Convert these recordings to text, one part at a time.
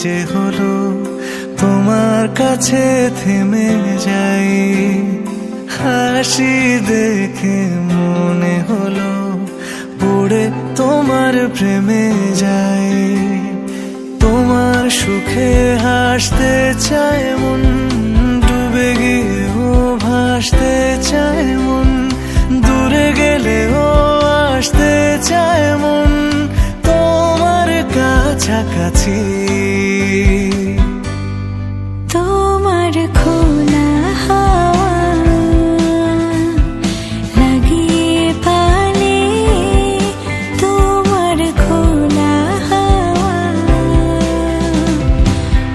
যে হলো তোমার কাছে থেমে যাই, হাসি দেখে মনে হলো পড়ে তোমার প্রেমে যাই। তোমার সুখে হাসতে চায় মন, ডুবে গিয়েও ভাসতে চায় মন, দূরে গেলেও আসতে চায় মন তোমার কাছাকাছি। তোমার খোলা হাওয়া লাগিয়ে পালে, তোমার খোলা হাওয়া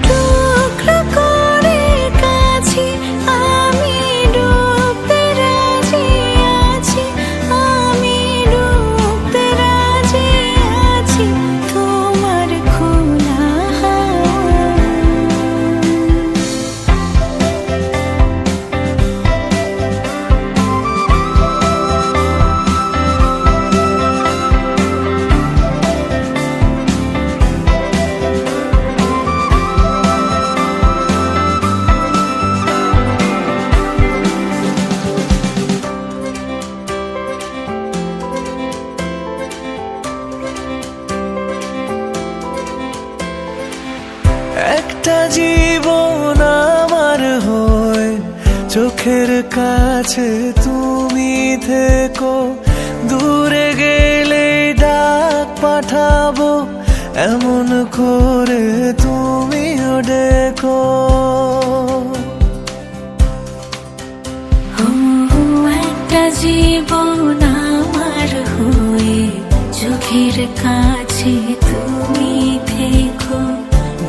টুকরো করে কাছে আমি ডুবতে রাজি আছি, আমি ডুবতে রাজি আছি তোমার খোলা হাওয়া। একটা জীবন আমার হয়ে চোখের কাছে তুমি থেকো, দূরে গেলে ডাক পাঠাবো এমন করে তুমিও ডেকো। একটা জীবন আমার হয়ে চোখের কাছে তুমি থেকো,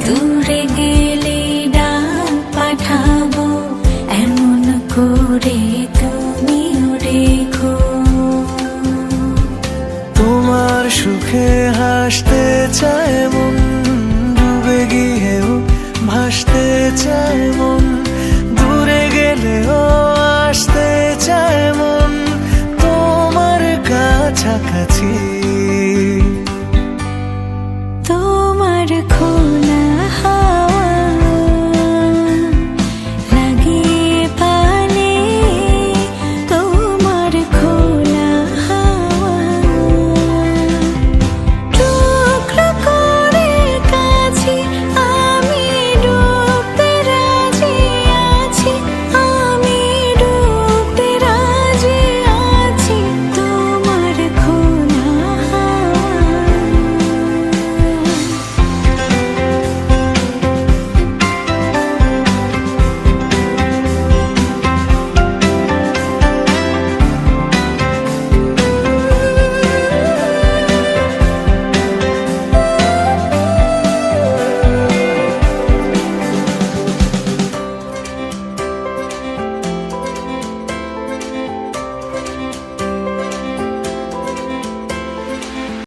দূরে গেলে ডাক পাঠাবো এমন করে তুমিও রেখো। তোমার সুখে হাসতে চায় মন,